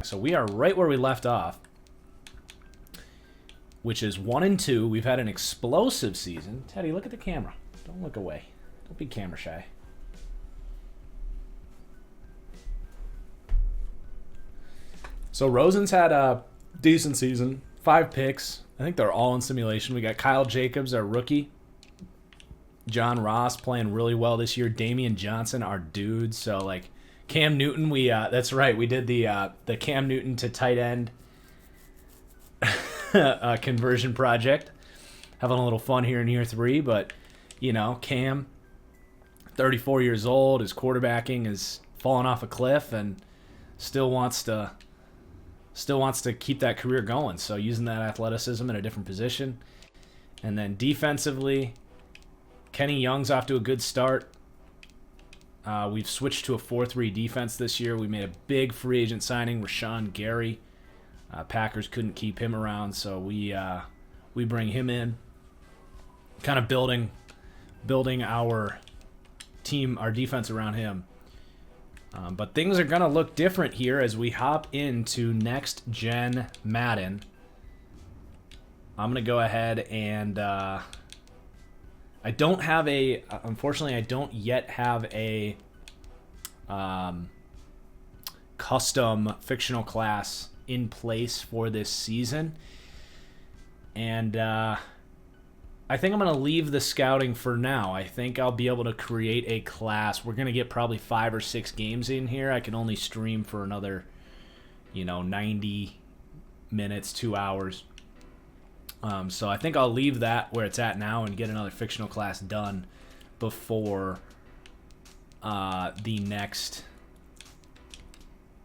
So we are right where we left off, which is 1-2. We've had an explosive season. Teddy, look at the camera. Don't look away. Don't be camera shy. So Rosen's had a decent season. 5 picks. I think they're all in simulation. We got Kyle Jacobs, our rookie. John Ross playing really well this year. Damian Johnson, our dude. So, like, Cam Newton, that's right. We did the Cam Newton to tight end conversion project. Having a little fun here in year 3, but, you know, Cam, 34 years old, his quarterbacking is falling off a cliff and still wants to keep that career going. So using that athleticism in a different position. And then defensively, Kenny Young's off to a good start. We've switched to a 4-3 defense this year. We made a big free agent signing, Rashawn Gary. Packers couldn't keep him around, so we bring him in, kind of building our team, our defense around him. But things are going to look different here as we hop into next-gen Madden. I'm going to go ahead and... unfortunately, I don't yet have a custom fictional class in place for this season. And I think I'm going to leave the scouting for now. I think I'll be able to create a class. We're going to get probably 5 or 6 games in here. I can only stream for another, 90 minutes, 2 hours. So I think I'll leave that where it's at now and get another fictional class done before the next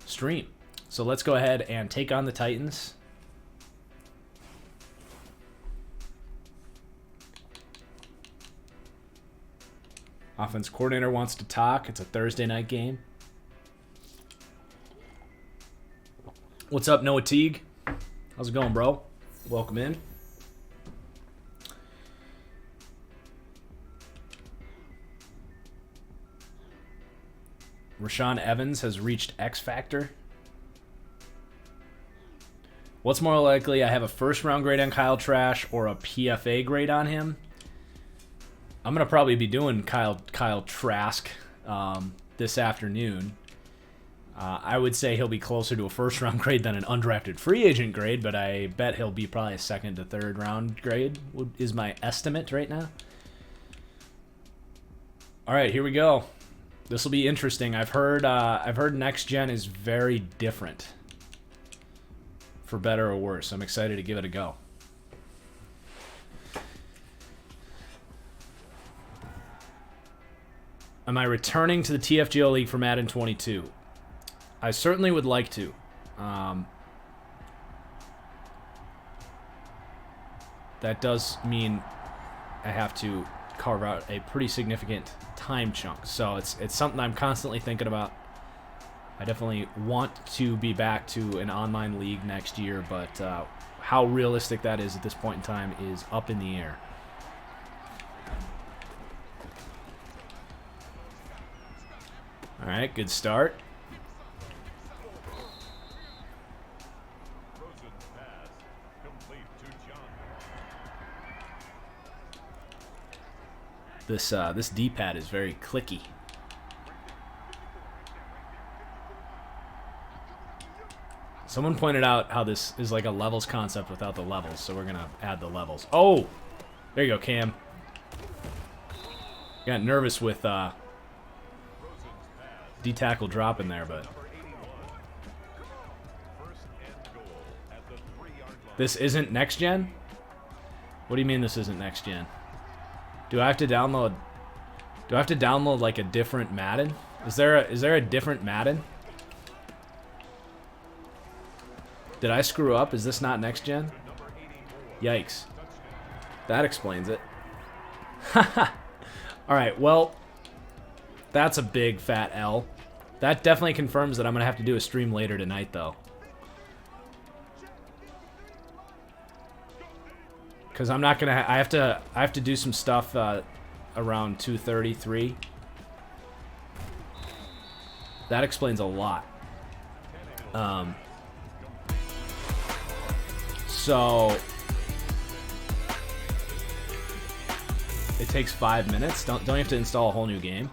stream. So let's go ahead and take on the Titans. Offense coordinator wants to talk. It's a Thursday night game. What's up, Noah Teague? How's it going, bro? Welcome in. Rashaan Evans has reached X Factor. What's more likely? I have a first-round grade on Kyle Trash or a PFA grade on him. I'm going to probably be doing Kyle Trask this afternoon. I would say he'll be closer to a first-round grade than an undrafted free agent grade, but I bet he'll be probably a second to third-round grade is my estimate right now. All right, here we go. This will be interesting. I've heard next gen is very different, for better or worse. I'm excited to give it a go. Am I returning to the TFGO League for Madden 22? I certainly would like to. That does mean I have to carve out a pretty significant time chunk. So it's something I'm constantly thinking about. I definitely want to be back to an online league next year, but how realistic that is at this point in time is up in the air. All right, good start. This D-pad is very clicky. Someone pointed out how this is like a levels concept without the levels, so we're gonna add the levels. Oh, there you go, Cam. Got nervous with D-tackle dropping there, but this isn't next gen? What do you mean this isn't next gen? Do I have to download like a different Madden? Is there a different Madden? Did I screw up? Is this not next gen? Yikes. That explains it. Alright, well, that's a big fat L. That definitely confirms that I'm gonna have to do a stream later tonight though. Because I'm not gonna. I have to do some stuff around 2:33. That explains a lot. So it takes 5 minutes. Don't you have to install a whole new game?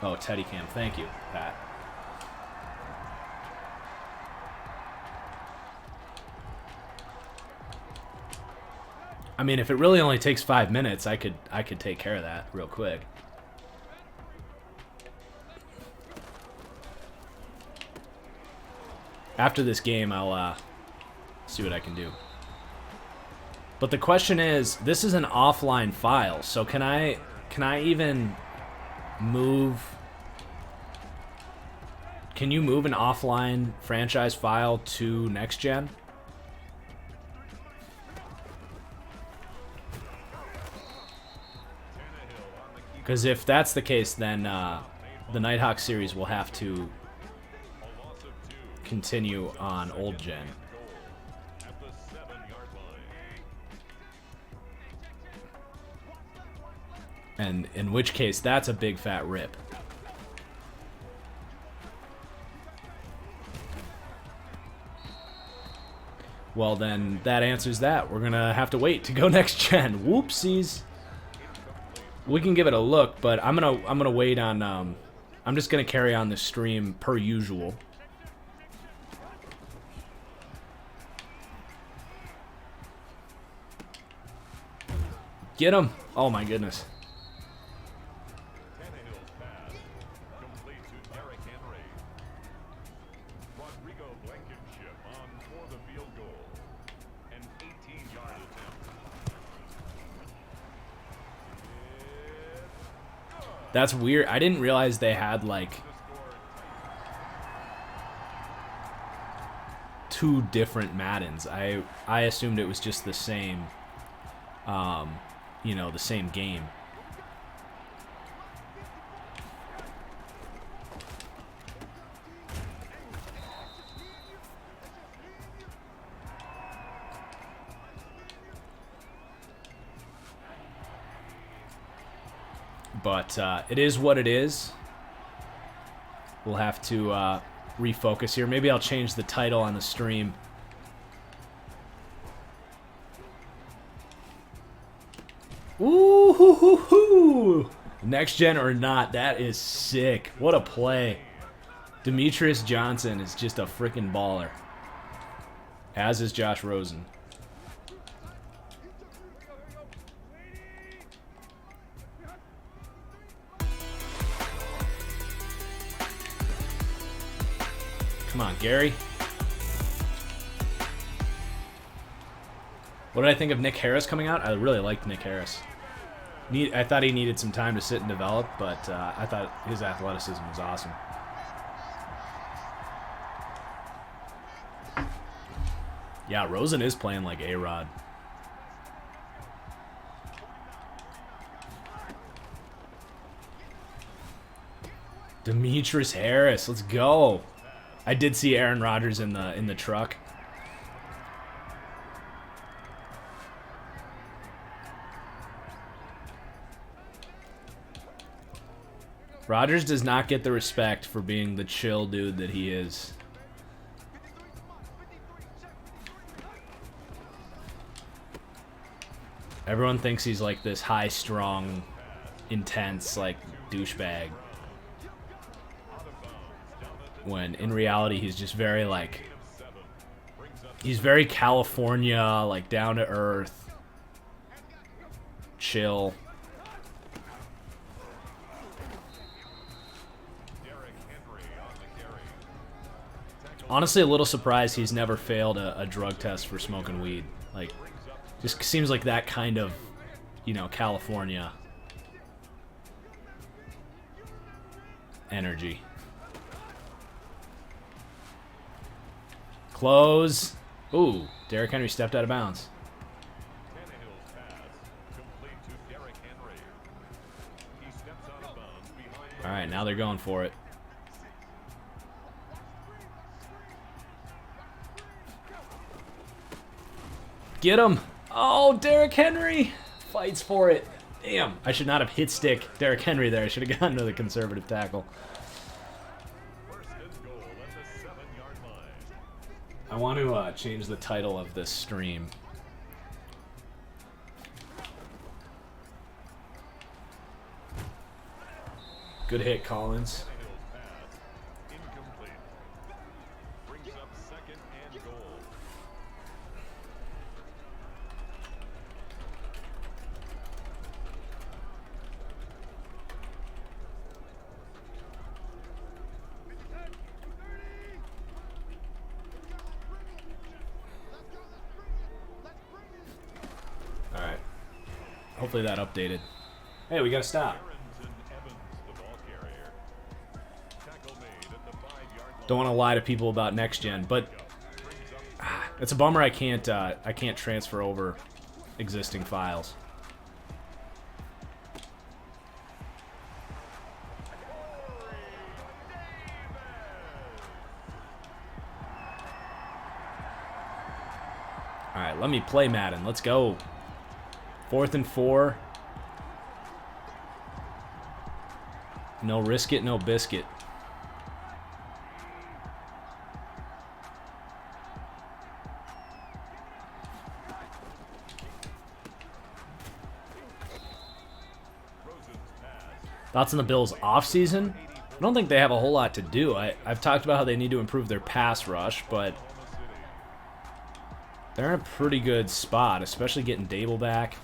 Oh, Teddy Cam. Thank you, Pat. I mean, if it really only takes 5 minutes, I could take care of that real quick. After this game, I'll see what I can do. But the question is, this is an offline file, so can I even move? Can you move an offline franchise file to next gen? Because if that's the case, then the Nighthawk series will have to continue on old gen. And in which case, that's a big fat rip. Well, then that answers that. We're gonna have to wait to go next gen. Whoopsies. We can give it a look, but I'm gonna wait on. I'm just gonna carry on the stream per usual. Get him! Oh my goodness. That's weird. I didn't realize they had like 2 different Maddens. I assumed it was just the same, you know, the same game. But it is what it is. We'll have to refocus here. Maybe I'll change the title on the stream. Ooh, hoo, hoo, hoo. Next gen or not, that is sick. What a play. Demetrius Johnson is just a freaking baller. As is Josh Rosen. Come on, Gary. What did I think of Nick Harris coming out? I really liked Nick Harris. I thought he needed some time to sit and develop, but I thought his athleticism was awesome. Yeah, Rosen is playing like A-Rod. Demetrius Harris, let's go. I did see Aaron Rodgers in the truck. Rodgers does not get the respect for being the chill dude that he is. Everyone thinks he's like this high-strung, intense, like, douchebag. When in reality, he's just very, like... He's very California, like, down-to-earth. Chill. Honestly, a little surprised he's never failed a drug test for smoking weed. Like, just seems like that kind of, you know, California energy. Close. Ooh, Derrick Henry stepped out of bounds. All right, now they're going for it. Get him. Oh, Derrick Henry fights for it. Damn. I should not have hit stick Derrick Henry there. I should have gotten to the conservative tackle. I want to change the title of this stream. Good hit, Collins. Alright. Hopefully that updated. Hey, we gotta stop. Don't want to lie to people about next gen, but it's a bummer I can't transfer over existing files. All right, let me play Madden. Let's go. 4th and 4. No risk it, no biscuit. Thoughts on the Bills' offseason? I don't think they have a whole lot to do. I've talked about how they need to improve their pass rush, but they're in a pretty good spot, especially getting Dable back.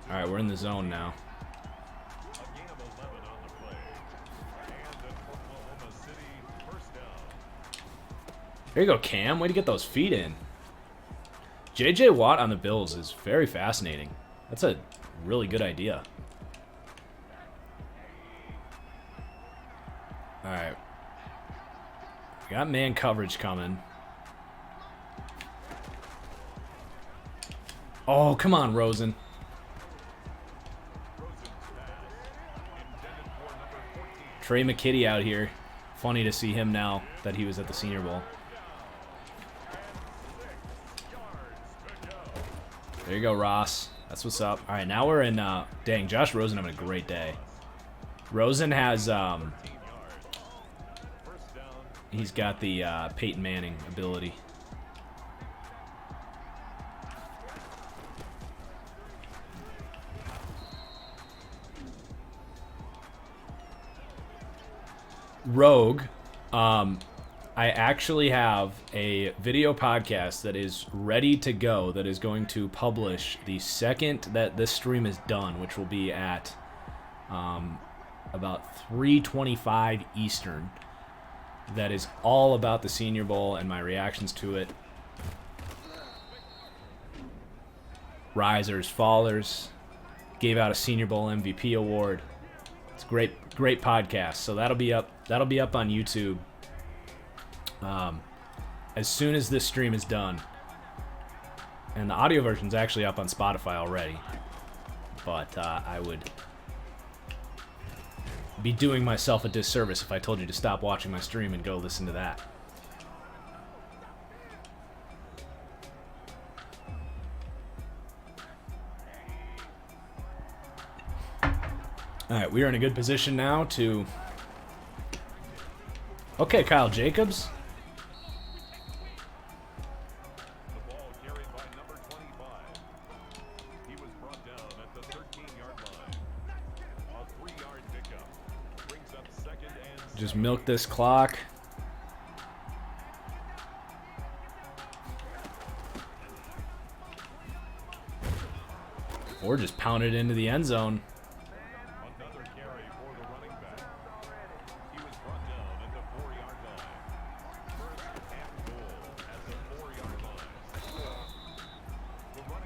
All right, we're in the zone now. There you go, Cam. Way to get those feet in. J.J. Watt on the Bills is very fascinating. That's a really good idea. All right. We got man coverage coming. Oh, come on, Rosen. Trey McKitty out here. Funny to see him now that he was at the Senior Bowl. There you go, Ross. That's what's up. All right, now we're in, dang, Josh Rosen having a great day. Rosen has, he's got the Peyton Manning ability. Rogue, I actually have a video podcast that is ready to go that is going to publish the second that this stream is done, which will be at about 3:25 Eastern. That is all about the Senior Bowl and my reactions to it. Risers, fallers, gave out a Senior Bowl MVP award. It's a great podcast. So that'll be up on YouTube as soon as this stream is done. And the audio version's actually up on Spotify already. But I would be doing myself a disservice if I told you to stop watching my stream and go listen to that. All right, we are in a good position now to... Okay, Kyle Jacobs. Just milk this clock. Or just pound it into the end zone.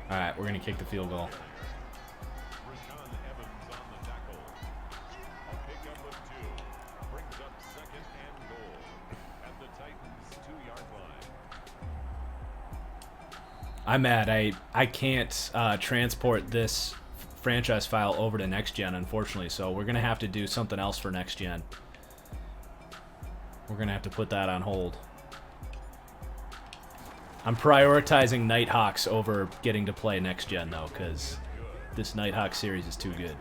All right, we're going to kick the field goal. I'm mad. I can't transport this franchise file over to next gen, unfortunately, so we're going to have to do something else for next gen. We're going to have to put that on hold. I'm prioritizing Nighthawks over getting to play next gen, though, because this Nighthawk series is too good.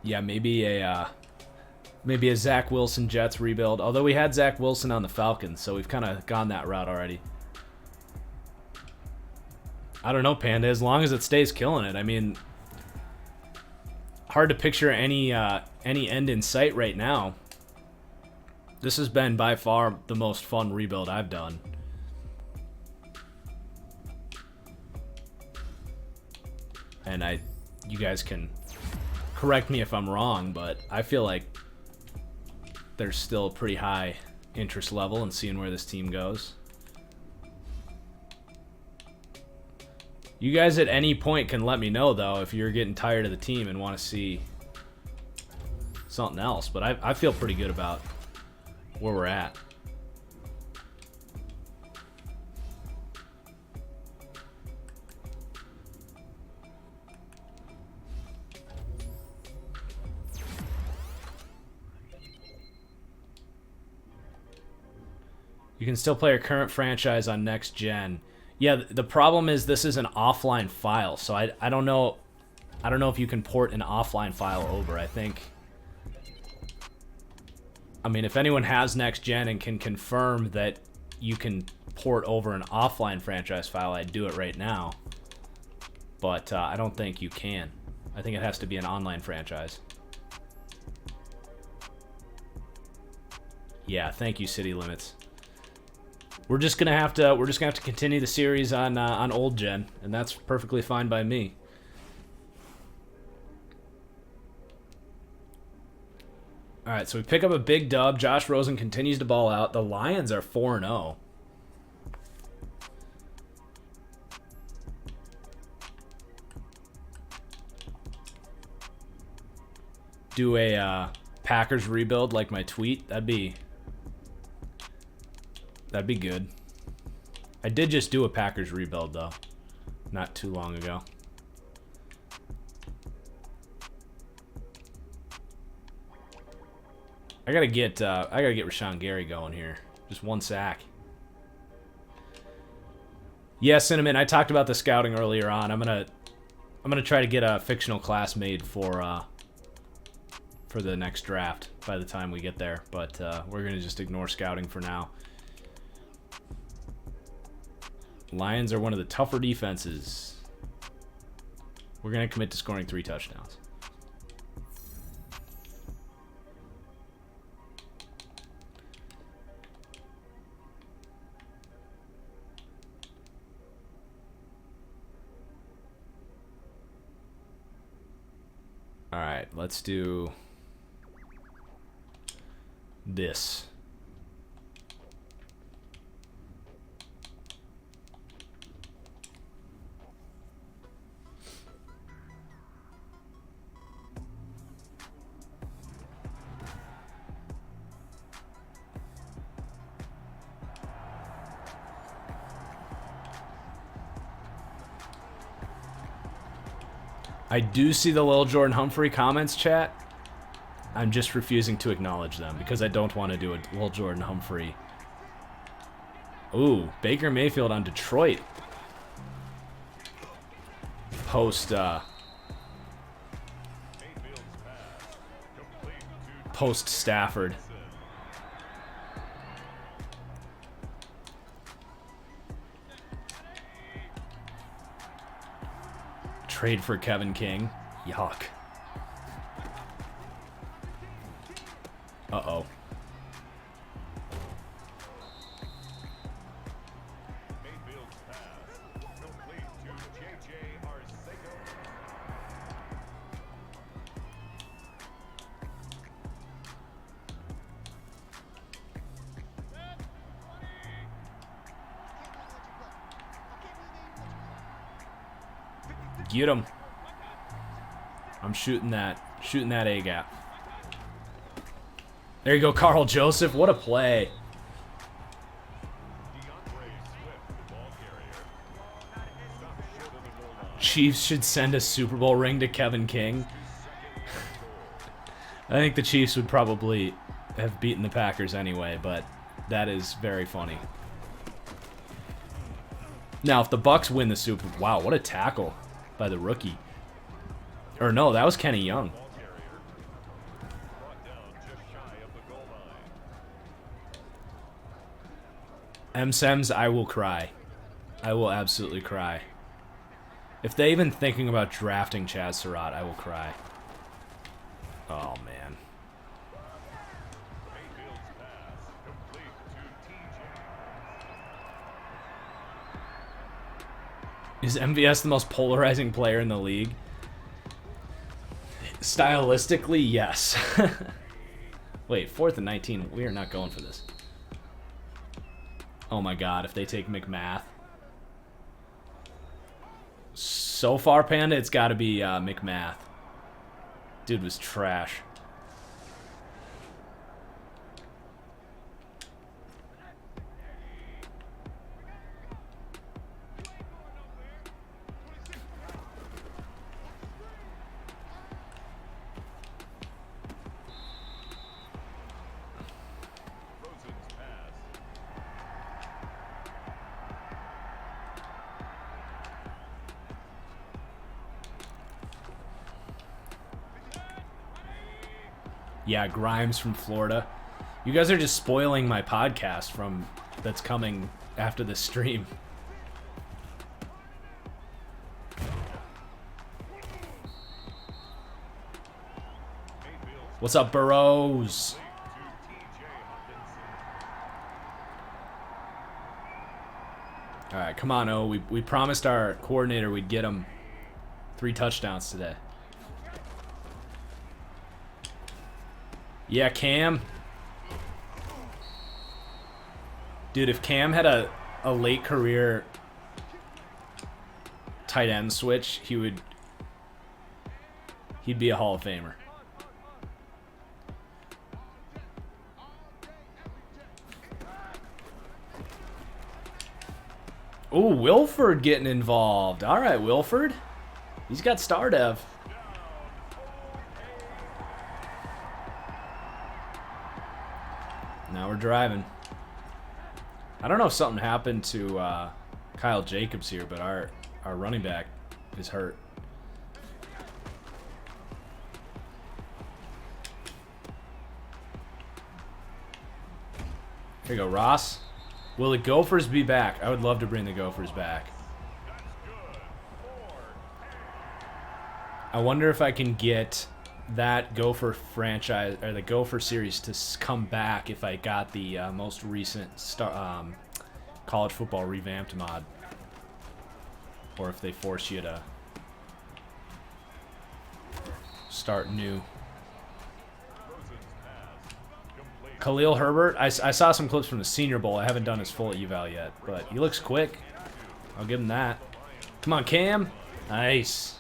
Yeah, maybe a Zach Wilson Jets rebuild. Although we had Zach Wilson on the Falcons, so we've kind of gone that route already. I don't know, Panda. As long as it stays killing it. I mean, hard to picture any end in sight right now. This has been by far the most fun rebuild I've done. And you guys can correct me if I'm wrong, but I feel like there's still a pretty high interest level in seeing where this team goes. You guys at any point can let me know, though, if you're getting tired of the team and want to see something else. But I feel pretty good about where we're at. You can still play your current franchise on next gen. Yeah, the problem is this is an offline file, so I don't know. I don't know if you can port an offline file over. I mean, if anyone has next gen and can confirm that you can port over an offline franchise file, I'd do it right now. But I don't think you can. I think it has to be an online franchise. Yeah, thank you, City Limits. We're just gonna have to continue the series on old gen, and that's perfectly fine by me. All right, so we pick up a big dub. Josh Rosen continues to ball out. The Lions are 4-0. Do a Packers rebuild like my tweet. That'd be good. I did just do a Packers rebuild, though, not too long ago. I gotta get Rashawn Gary going here. Just one sack. Yeah, Cinnamon. I talked about the scouting earlier on. I'm gonna try to get a fictional class made for the next draft by the time we get there. But we're gonna just ignore scouting for now. Lions are one of the tougher defenses. We're going to commit to scoring 3 touchdowns. All right, let's do this. I do see the Lil Jordan Humphrey comments, chat. I'm just refusing to acknowledge them because I don't want to do a Lil Jordan Humphrey. Ooh, Baker Mayfield on Detroit. Post Stafford. Trade for Kevin King. Yuck. Uh-oh. Get him. I'm shooting that A gap. There you go, Carl Joseph. What a play. Chiefs should send a Super Bowl ring to Kevin King. I think the Chiefs would probably have beaten the Packers anyway, but that is very funny. Now, if the Bucks win the Super Bowl... Wow, what a tackle by the rookie. Or no, that was Kenny Young. M-Sems, I will cry. I will absolutely cry. If they even thinking about drafting Chaz Surratt, I will cry. Oh, man. Is MVS the most polarizing player in the league? Stylistically, yes. Wait, 4th and 19. We are not going for this. Oh my god, if they take McMath. So far, Panda, it's got to be McMath. Dude was trash. Yeah, Grimes from Florida. You guys are just spoiling my podcast from that's coming after the stream. What's up, Burrows? All right, come on, O. We promised our coordinator we'd get him 3 touchdowns today. Yeah, Cam. Dude, if Cam had a late career tight end switch, he'd be a Hall of Famer. Ooh, Wilford getting involved. All right, Wilford. He's got star dev. Now we're driving. I don't know if something happened to Kyle Jacobs here, but our running back is hurt. Here you go, Ross. Will the Gophers be back? I would love to bring the Gophers back. I wonder if I can get that Gopher franchise or the Gopher series to come back if I got the most recent college football revamped mod, or if they force you to start new. Khalil Herbert, I saw some clips from the Senior Bowl. I haven't done his full eval yet, but he looks quick. I'll give him that. Come on, Cam. Nice.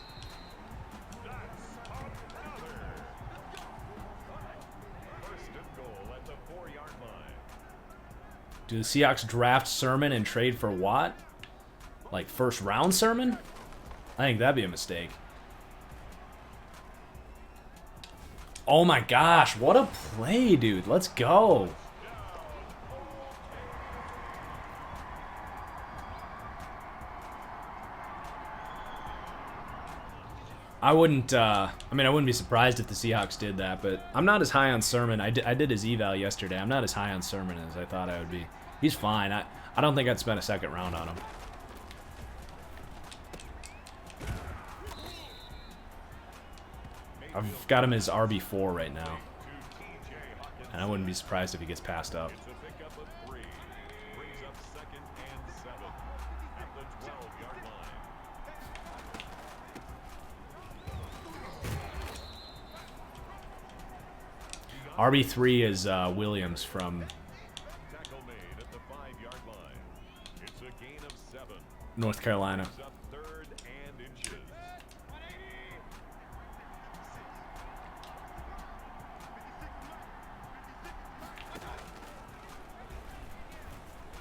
Do the Seahawks draft Sermon and trade for Watt? Like first round Sermon? I think that'd be a mistake. Oh my gosh, what a play, dude. Let's go. I wouldn't, I wouldn't be surprised if the Seahawks did that, but I'm not as high on Sermon. I did his eval yesterday. I'm not as high on Sermon as I thought I would be. He's fine. I don't think I'd spend a second round on him. I've got him as RB4 right now. And I wouldn't be surprised if he gets passed up. RB3 is Williams from North Carolina.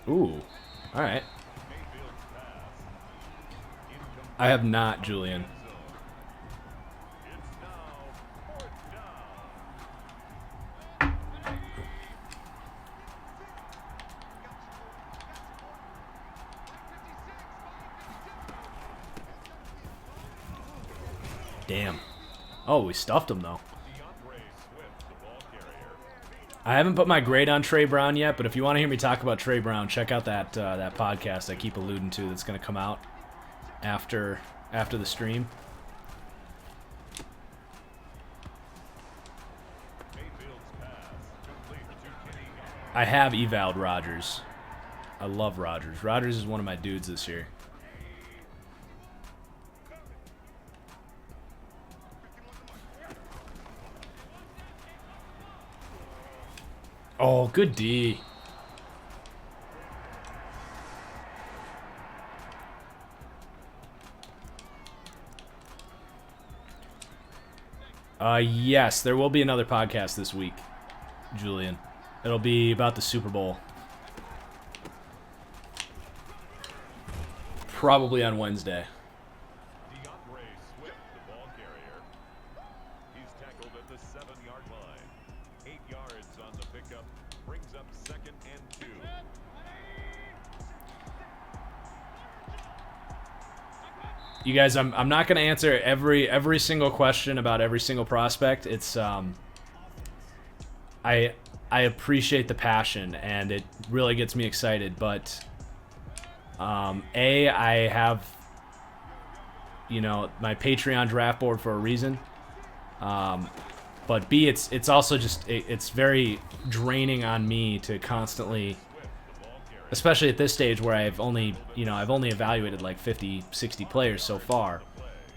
Ooh, all right. I have not, Julian. Damn. Oh, we stuffed him, though. I haven't put my grade on Trey Brown yet, but if you want to hear me talk about Trey Brown, check out that that podcast I keep alluding to that's going to come out after the stream. I have eval'd Rodgers. I love Rodgers. Rodgers is one of my dudes this year. Oh, good D. Yes, there will be another podcast this week, Julian. It'll be about the Super Bowl. Probably on Wednesday. You guys, I'm not going to answer every single question about every single prospect. It's I appreciate the passion and it really gets me excited, but I have my Patreon draft board for a reason. But B, it's also just it's very draining on me to constantly, especially at this stage where I've only evaluated like 50, 60 players so far.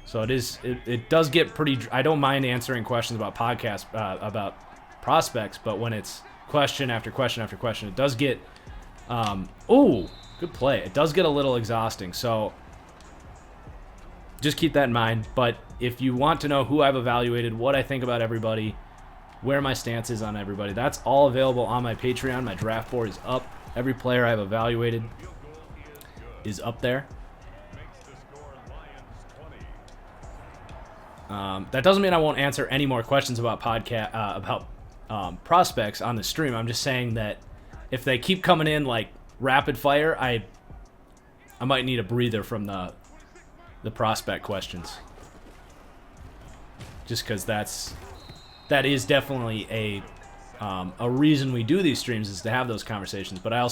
So it does get pretty. I don't mind answering questions about about prospects, but when it's question after question after question, it does get. Oh, good play. It does get a little exhausting. So just keep that in mind. But if you want to know who I've evaluated, what I think about everybody, where my stance is on everybody, that's all available on my Patreon. My draft board is up. Every player I've evaluated is up there. That doesn't mean I won't answer any more questions about prospects on the stream. I'm just saying that if they keep coming in like rapid fire, I might need a breather from the prospect questions. Just because that is definitely a reason we do these streams, is to have those conversations. But I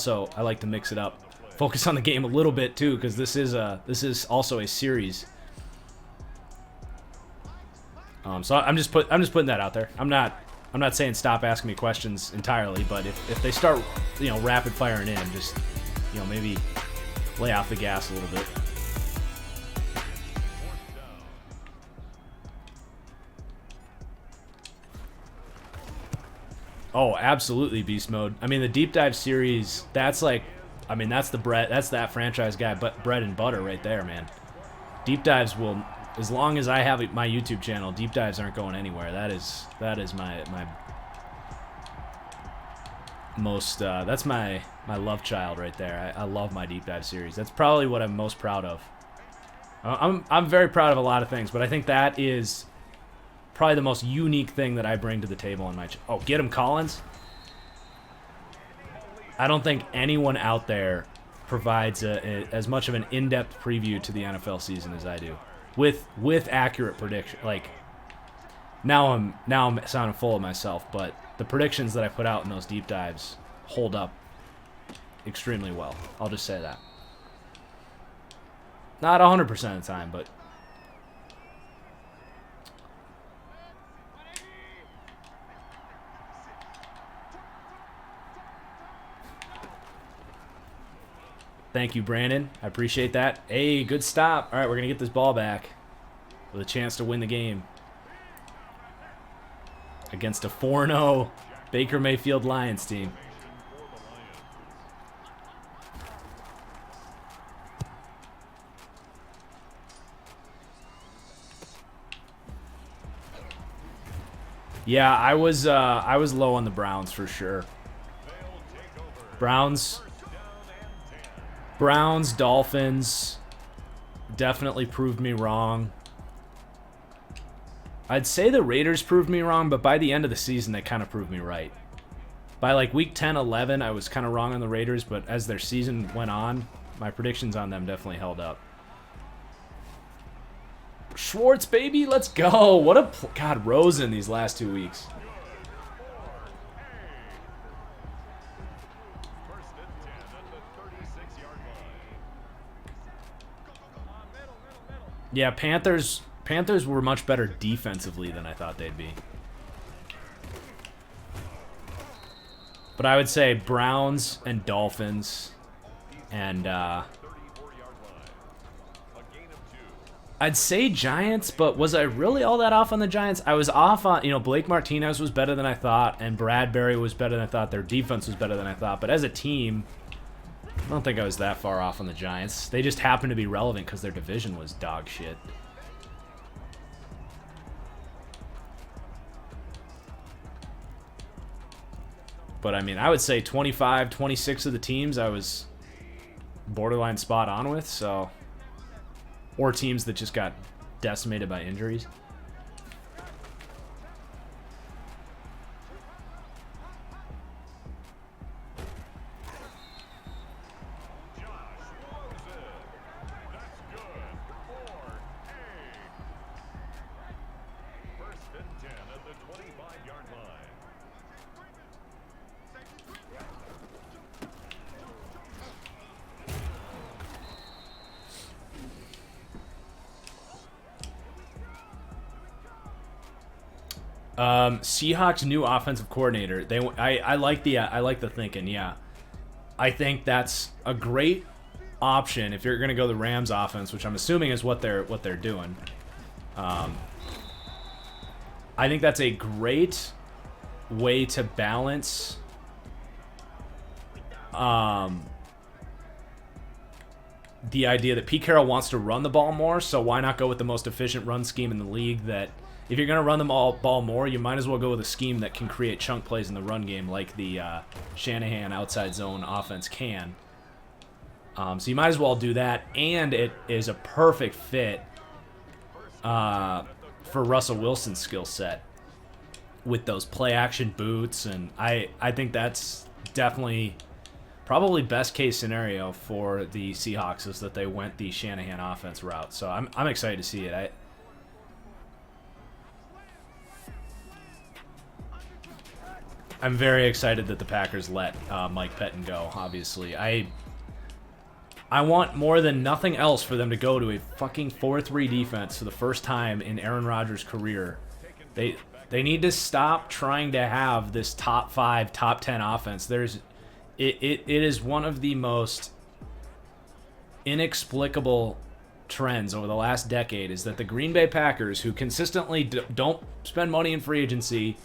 like to mix it up, focus on the game a little bit too, because this is also a series. So I'm just putting that out there. I'm not saying stop asking me questions entirely, but if they start rapid firing in, just maybe lay off the gas a little bit. Oh, absolutely beast mode. I mean, the deep dive series, that's like, that's that franchise guy, but bread and butter right there, man. Deep dives will, as long as I have my YouTube channel, deep dives aren't going anywhere. That is my most that's my love child right there. I love my deep dive series. That's probably what I'm most proud of. I'm very proud of a lot of things, but I think that is probably the most unique thing that I bring to the table on my oh, get him, Collins. I don't think anyone out there provides as much of an in-depth preview to the NFL season as I do, with accurate prediction. Like now I'm sounding full of myself, but the predictions that I put out in those deep dives hold up extremely well. I'll just say that. Not 100% of the time, but thank you, Brandon. I appreciate that. Hey, good stop. All right, we're going to get this ball back with a chance to win the game against a 4-0 Baker Mayfield Lions team. Yeah, I was low on the Browns for sure. Browns, Dolphins, definitely proved me wrong. I'd say the Raiders proved me wrong, but by the end of the season, they kind of proved me right. By like week 10, 11, I was kind of wrong on the Raiders, but as their season went on, my predictions on them definitely held up. Schwartz, baby, let's go. What a... God, Rosen these last 2 weeks. Yeah, Panthers were much better defensively than I thought they'd be. But I would say Browns and Dolphins and I'd say Giants, but was I really all that off on the Giants? I was off on, Blake Martinez was better than I thought, and Bradbury was better than I thought. Their defense was better than I thought. But as a team, I don't think I was that far off on the Giants. They just happened to be relevant because their division was dog shit. But, I mean, I would say 25, 26 of the teams I was borderline spot on with, so... Or teams that just got decimated by injuries. Seahawks new offensive coordinator. I like the thinking. Yeah, I think that's a great option if you're going to go the Rams offense, which I'm assuming is what they're doing. I think that's a great way to balance. The idea that Pete Carroll wants to run the ball more, so why not go with the most efficient run scheme in the league that. If you're going to run the ball more, you might as well go with a scheme that can create chunk plays in the run game like the Shanahan outside zone offense can. So you might as well do that, and it is a perfect fit for Russell Wilson's skill set with those play-action boots, and I think that's definitely probably best case scenario for the Seahawks is that they went the Shanahan offense route. So I'm excited to see it. I'm very excited that the Packers let Mike Pettin go, obviously. I want more than nothing else for them to go to a fucking 4-3 defense for the first time in Aaron Rodgers' career. They need to stop trying to have this top 5, top 10 offense. It is one of the most inexplicable trends over the last decade is that the Green Bay Packers, who consistently don't spend money in free agency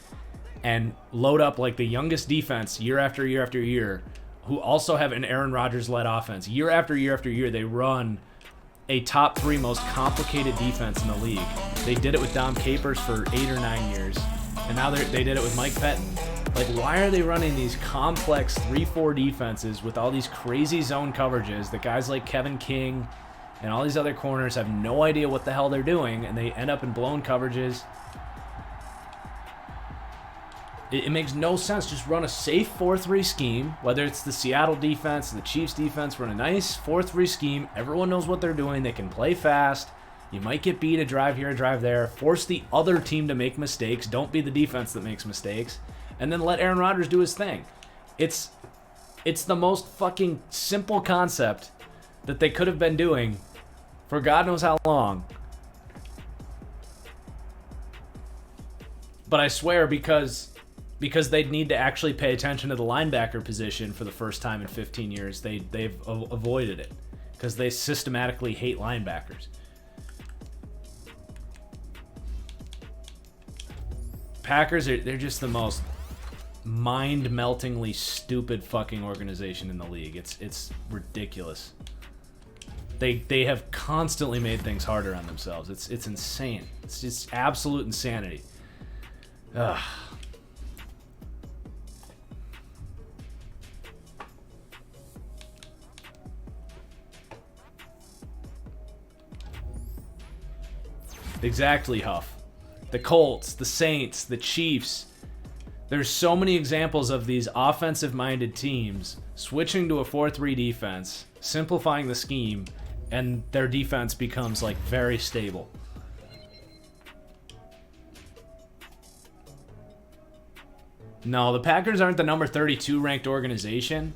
and load up like the youngest defense year after year after year, who also have an Aaron Rodgers-led offense. Year after year after year, they run a top 3 most complicated defense in the league. They did it with Dom Capers for 8 or 9 years, and now they did it with Mike Pettin. Like, why are they running these complex 3-4 defenses with all these crazy zone coverages that guys like Kevin King and all these other corners have no idea what the hell they're doing, and they end up in blown coverages? It makes no sense. Just run a safe 4-3 scheme, whether it's the Seattle defense, the Chiefs defense, run a nice 4-3 scheme. Everyone knows what they're doing. They can play fast. You might get beat a drive here, a drive there. Force the other team to make mistakes. Don't be the defense that makes mistakes. And then let Aaron Rodgers do his thing. It's the most fucking simple concept that they could have been doing for God knows how long. But I swear, because they'd need to actually pay attention to the linebacker position for the first time in 15 years, they've avoided it because they systematically hate linebackers. Packers they're just the most mind-meltingly stupid fucking organization in the league. It's ridiculous. They have constantly made things harder on themselves. It's insane. It's just absolute insanity. Ugh. Exactly, Huff. The Colts, the Saints, the Chiefs. There's so many examples of these offensive-minded teams switching to a 4-3 defense, simplifying the scheme, and their defense becomes like very stable. No, the Packers aren't the number 32 ranked organization.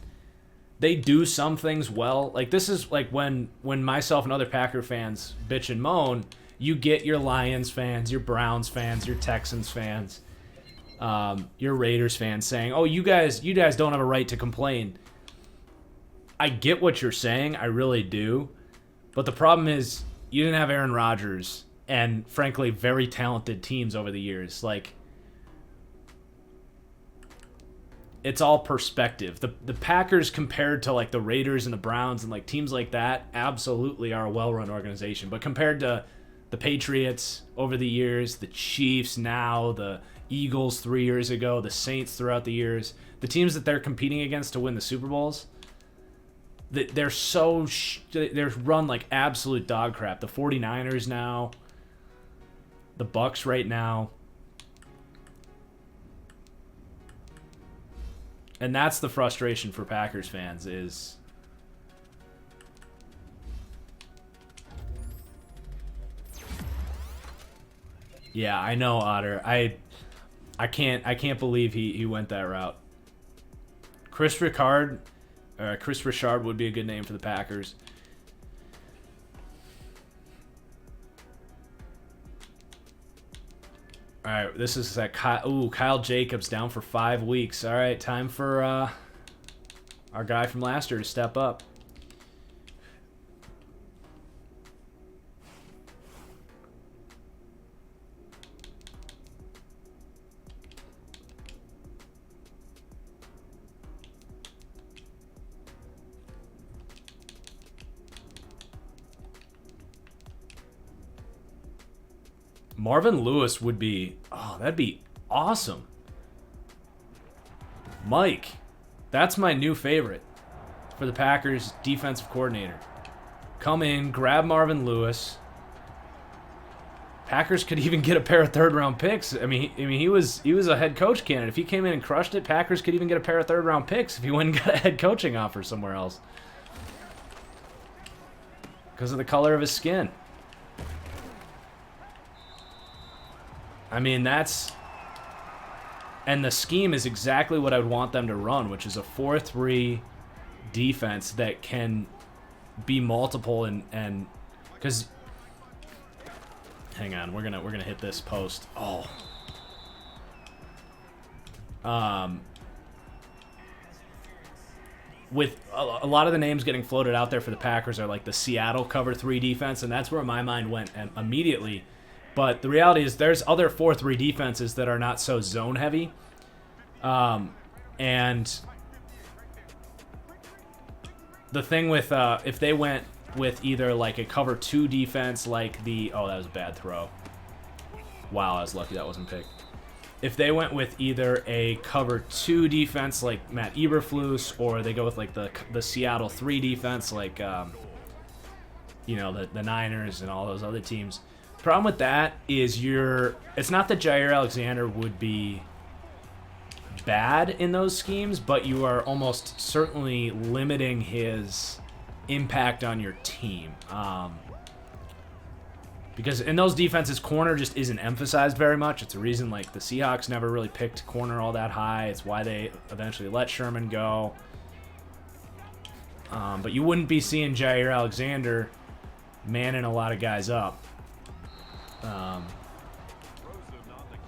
They do some things well. Like, this is like when myself and other Packer fans bitch and moan, you get your Lions fans, your Browns fans, your Texans fans, your Raiders fans saying, "Oh, you guys don't have a right to complain." I get what you're saying, I really do. But the problem is you didn't have Aaron Rodgers and, frankly, very talented teams over the years. Like, it's all perspective. The Packers compared to like the Raiders and the Browns and like teams like that absolutely are a well-run organization. But compared to the Patriots over the years, the Chiefs now, the Eagles 3 years ago, the Saints throughout the years, the teams that they're competing against to win the Super Bowls, they're they're run like absolute dog crap. The 49ers now, the Bucks right now. And that's the frustration for Packers fans is yeah, I know, Otter. I can't believe he went that route. Chris Richard would be a good name for the Packers. All right, this is that Kyle Jacobs down for 5 weeks. All right, time for our guy from last year to step up. Marvin Lewis would be, that'd be awesome. Mike, that's my new favorite for the Packers defensive coordinator. Come in, grab Marvin Lewis. Packers could even get a pair of third-round picks. I mean, he was a head coach candidate. If he came in and crushed it, Packers could even get a pair of third-round picks if he went and got a head coaching offer somewhere else. Because of the color of his skin. I mean, and the scheme is exactly what I would want them to run, which is a 4-3 defense that can be multiple and because hang on, we're gonna hit this post. With a lot of the names getting floated out there for the Packers are like the Seattle cover 3 defense, and that's where my mind went immediately. But the reality is there's other 4-3 defenses that are not so zone heavy. And the thing with if they went with either like a cover 2 defense like the... Oh, that was a bad throw. Wow, I was lucky that wasn't picked. If they went with either a cover 2 defense like Matt Eberflus, or they go with like the Seattle 3 defense like the Niners and all those other teams. Problem with that is it's not that Jair Alexander would be bad in those schemes, but you are almost certainly limiting his impact on your team. Because in those defenses, corner just isn't emphasized very much. It's a reason like the Seahawks never really picked corner all that high. It's why they eventually let Sherman go. But you wouldn't be seeing Jair Alexander manning a lot of guys up.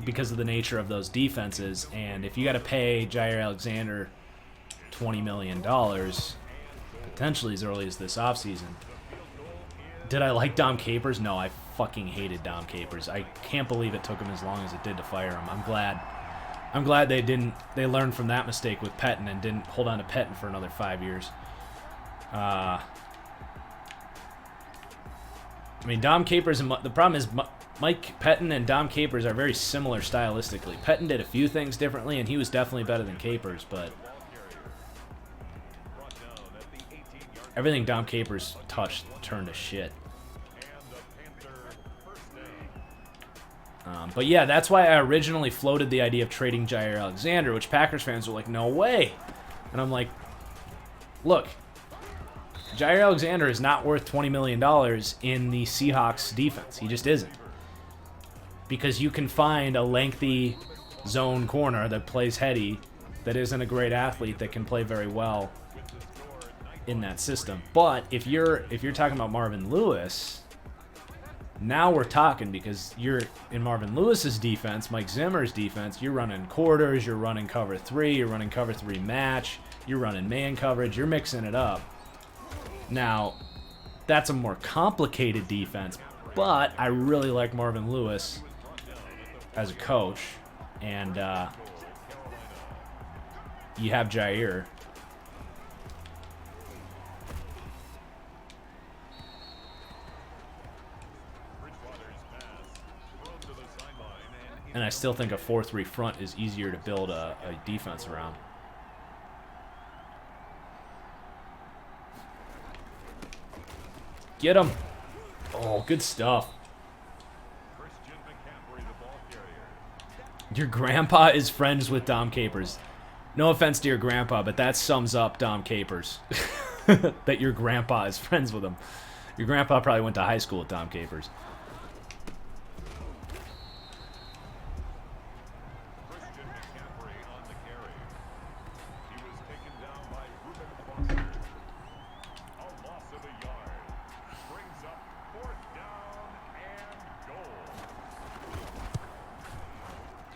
Because of the nature of those defenses, and if you got to pay Jair Alexander $20 million, potentially as early as this offseason. Did I like Dom Capers? No, I fucking hated Dom Capers. I can't believe it took him as long as it did to fire him. I'm glad they learned from that mistake with Pettin and didn't hold on to Pettin for another 5 years. I mean, Dom Capers, and the problem is Mike Pettin and Dom Capers are very similar stylistically. Pettin did a few things differently, and he was definitely better than Capers, but everything Dom Capers touched turned to shit. But yeah, that's why I originally floated the idea of trading Jair Alexander, which Packers fans were like, no way. And I'm like, look, Jair Alexander is not worth $20 million in the Seahawks defense. He just isn't. Because you can find a lengthy zone corner that plays heady, that isn't a great athlete, that can play very well in that system. But if you're talking about Marvin Lewis, now we're talking, because you're in Marvin Lewis's defense, Mike Zimmer's defense, you're running quarters, you're running cover 3, you're running cover 3 match, you're running man coverage, you're mixing it up. Now, that's a more complicated defense, but I really like Marvin Lewis as a coach, and you have Jair. And I still think a 4-3 front is easier to build a defense around. Get him. Oh, good stuff. Your grandpa is friends with Dom Capers. No offense to your grandpa, but that sums up Dom Capers. That your grandpa is friends with him. Your grandpa probably went to high school with Dom Capers.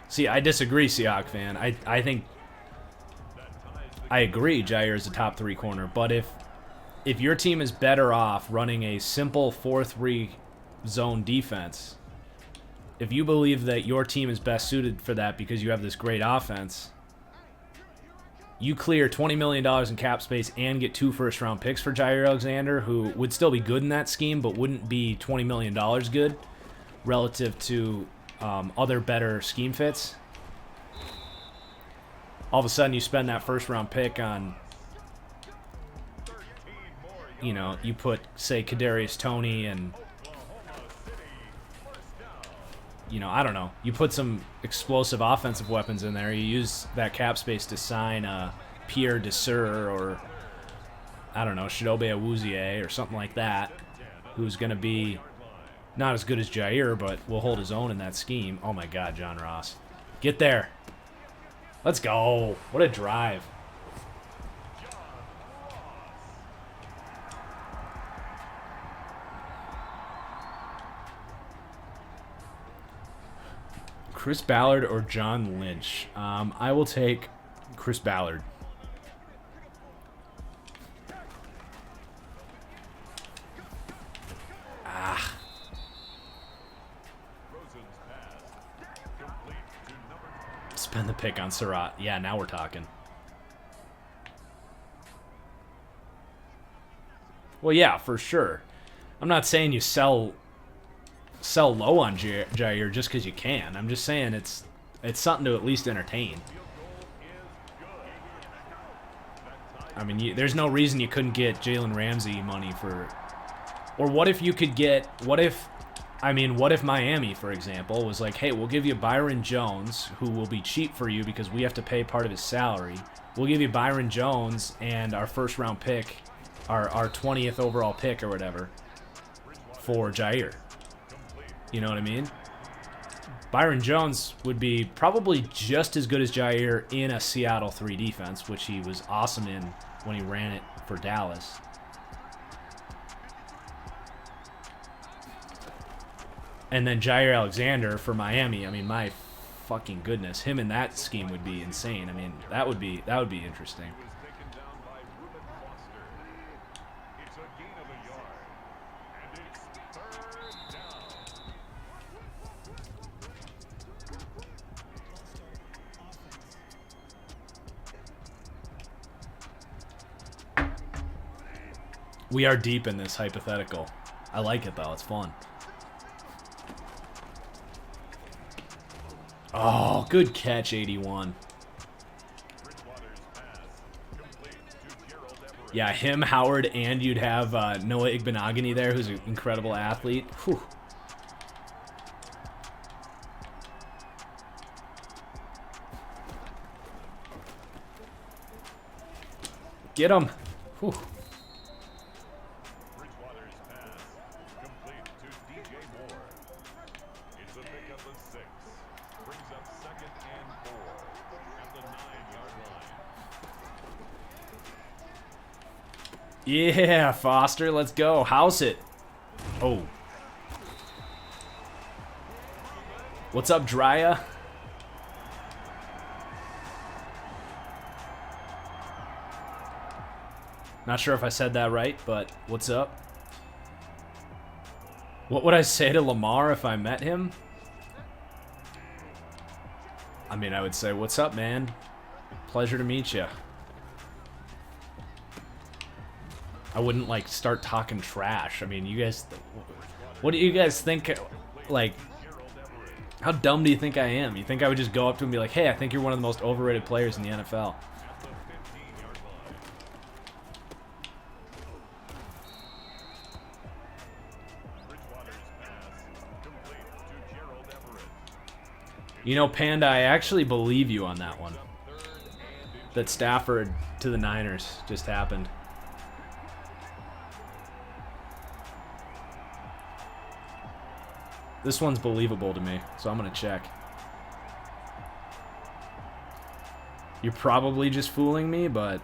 See, I disagree, Seahawk fan. I think I agree Jair is a top 3 corner, but if your team is better off running a simple 4-3 zone defense, if you believe that your team is best suited for that because you have this great offense, you clear $20 million in cap space and get 2 first-round picks for Jair Alexander, who would still be good in that scheme, but wouldn't be $20 million good relative to other better scheme fits. All of a sudden, you spend that first-round pick on, you know, you put, say, Kadarius Toney and, you know, I don't know. You put some explosive offensive weapons in there. You use that cap space to sign Pierre Desir or, I don't know, Chidobe Awuzie or something like that, who's going to be not as good as Jair, but will hold his own in that scheme. Oh, my God, John Ross. Get there. Let's go. What a drive. Chris Ballard or John Lynch? I will take Chris Ballard. Spend the pick on Surratt. Yeah, now we're talking. Well, yeah, for sure. I'm not saying you sell low on Jair just because you can. I'm just saying it's something to at least entertain. I mean, there's no reason you couldn't get Jalen Ramsey money for... Or what if you could get... What if Miami, for example, was like, hey, we'll give you Byron Jones, who will be cheap for you because we have to pay part of his salary. We'll give you Byron Jones and our first-round pick, our 20th overall pick or whatever, for Jair. You know what I mean? Byron Jones would be probably just as good as Jair in a Seattle 3 defense, which he was awesome in when he ran it for Dallas. And then Jair Alexander for Miami. I mean, my fucking goodness, him in that scheme would be insane. I mean, that would be interesting. We are deep in this hypothetical. I like it though, it's fun. Oh, good catch, 81. Yeah, him, Howard, and you'd have Noah Igbenogany there, who's an incredible athlete. Whew. Get him. Whew. Yeah, Foster, let's go. House it. Oh. What's up, Drya? Not sure if I said that right, but what's up? What would I say to Lamar if I met him? I mean, I would say, what's up, man? Pleasure to meet you. I wouldn't, like, start talking trash. I mean, you guys... What do you guys think, like... How dumb do you think I am? You think I would just go up to him and be like, hey, I think you're one of the most overrated players in the NFL. You know, Panda, I actually believe you on that one. That Stafford to the Niners just happened. This one's believable to me, so I'm going to check. You're probably just fooling me, but...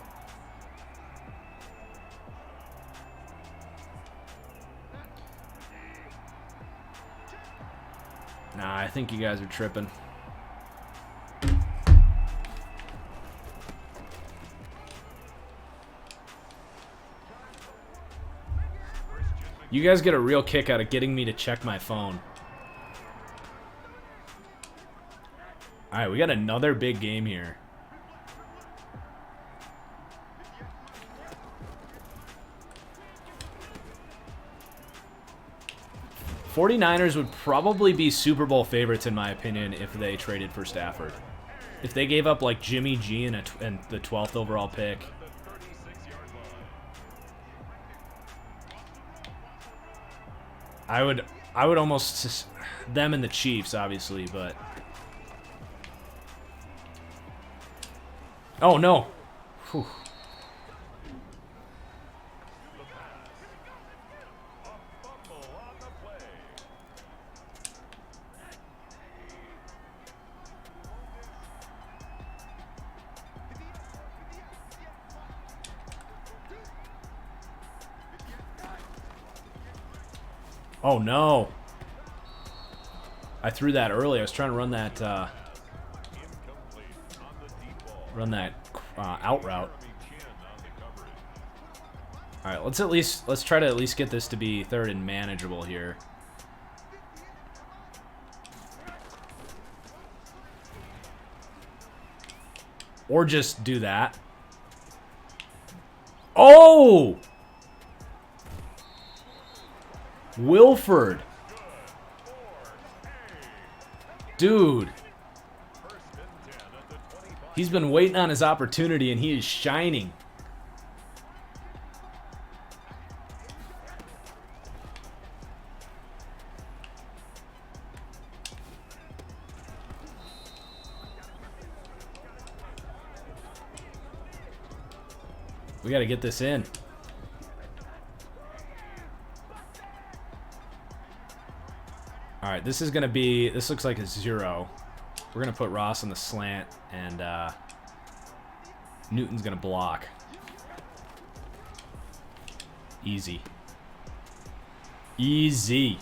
Nah, I think you guys are tripping. You guys get a real kick out of getting me to check my phone. Alright, we got another big game here. '49ers would probably be Super Bowl favorites, in my opinion, if they traded for Stafford. If they gave up, like, Jimmy G and the 12th overall pick. I would almost... Them and the Chiefs, obviously, but... Oh, no. Whew. Oh, no. I threw that early. I was trying to run that... out route. All right, let's try to at least get this to be third and manageable here. Or just do that. Oh! Wilford. Dude. He's been waiting on his opportunity, and he is shining. We got to get this in. All right, this is going to be... This looks like a 0. We're going to put Ross on the slant, and Newton's going to block. Easy. Easy.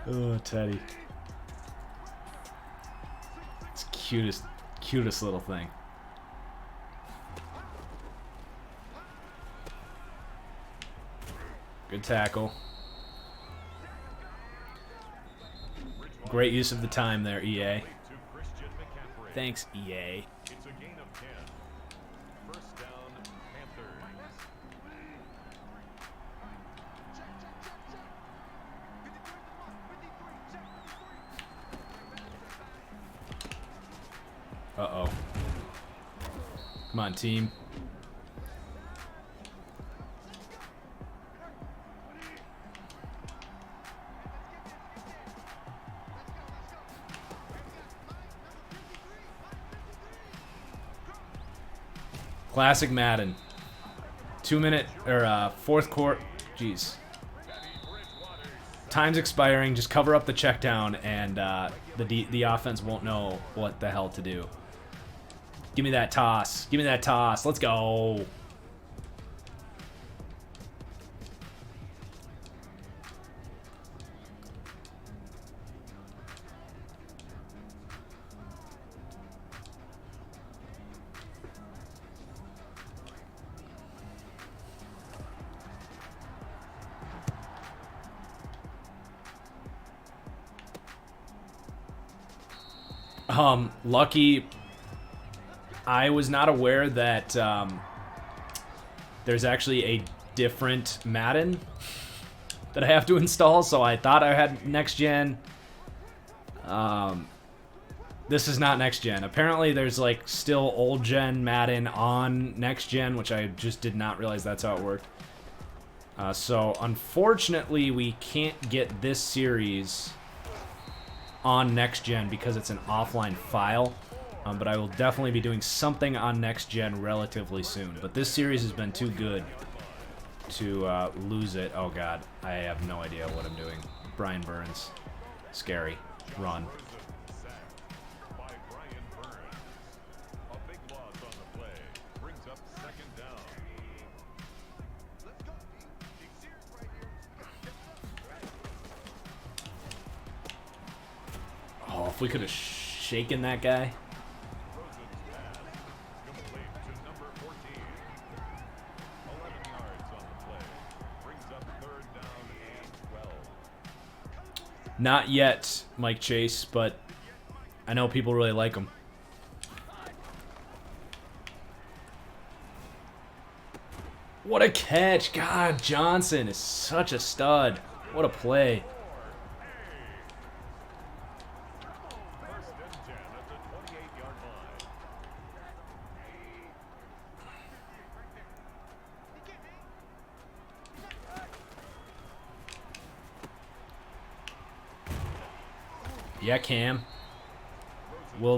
Oh, Teddy. It's cutest little thing. Good tackle. Great use of the time there, EA. Thanks, EA. It's a gain of 10. First down, Panthers. Uh-oh. Come on, team. Classic Madden. 2-minute or fourth quarter. Jeez. Time's expiring. Just cover up the check down, and the offense won't know what the hell to do. Give me that toss. Give me that toss. Let's go. Lucky, I was not aware that there's actually a different Madden that I have to install, so I thought I had next gen. This is not next gen. Apparently there's like still old gen Madden on next gen, which I just did not realize that's how it worked. So unfortunately we can't get this series on next gen because it's an offline file, but I will definitely be doing something on next gen relatively soon. But this series has been too good to lose it. Oh god, I have no idea what I'm doing. Brian Burns, scary. Run. Oh, if we could have shaken that guy. Not yet, Mike Chase, but I know people really like him. What a catch. God, Johnson is such a stud. What a play. Yeah, Cam. Were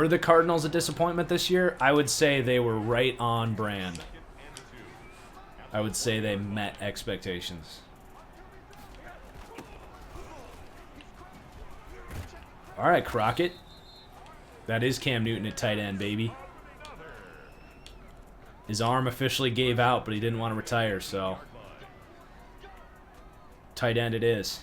the Cardinals a disappointment this year? I would say they were right on brand. I would say they met expectations. All right, Crockett. That is Cam Newton at tight end, baby. His arm officially gave out, but he didn't want to retire, so tight end it is.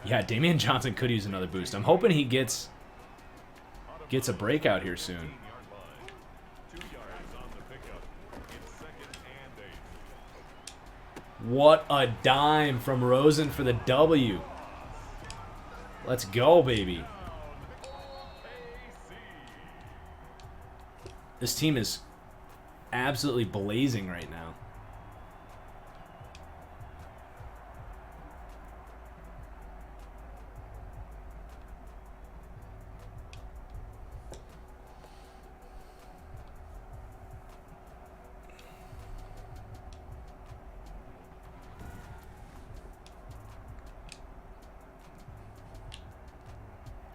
Yeah, Damian Johnson could use another boost. I'm hoping he gets a breakout here soon. What a dime from Rosen for the W. Let's go, baby. This team is absolutely blazing right now.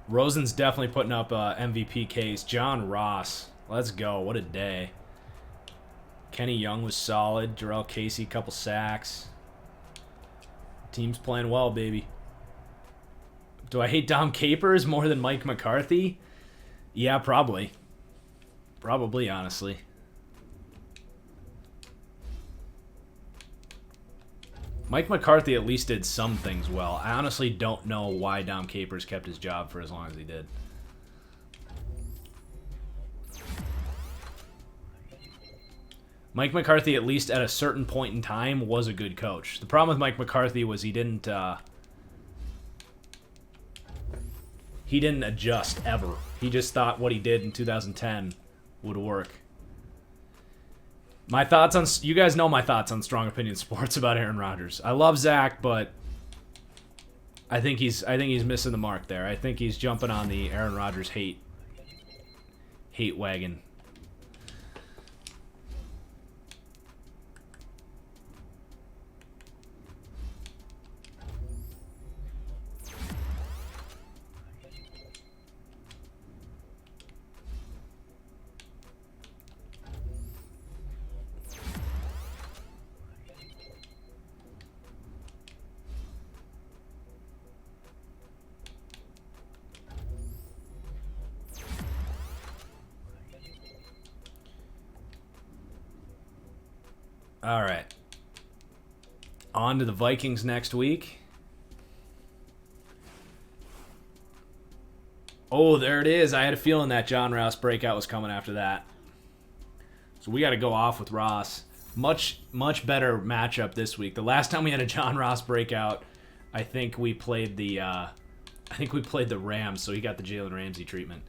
Rosen's definitely putting up MVP case. John Ross. Let's go. What a day. Kenny Young was solid. Jarrell Casey, couple sacks. Team's playing well, baby. Do I hate Dom Capers more than Mike McCarthy? Yeah, probably. Probably, honestly. Mike McCarthy at least did some things well. I honestly don't know why Dom Capers kept his job for as long as he did. Mike McCarthy, at least at a certain point in time, was a good coach. The problem with Mike McCarthy was he didn't adjust ever. He just thought what he did in 2010 would work. My thoughts on, you guys know my thoughts on Strong Opinion Sports about Aaron Rodgers. I love Zach, but I think he's missing the mark there. I think he's jumping on the Aaron Rodgers hate wagon. All right. On to the Vikings next week. Oh, there it is. I had a feeling that John Ross breakout was coming after that. So we got to go off with Ross. Much better matchup this week. The last time we had a John Ross breakout, I think we played the Rams, so he got the Jalen Ramsey treatment.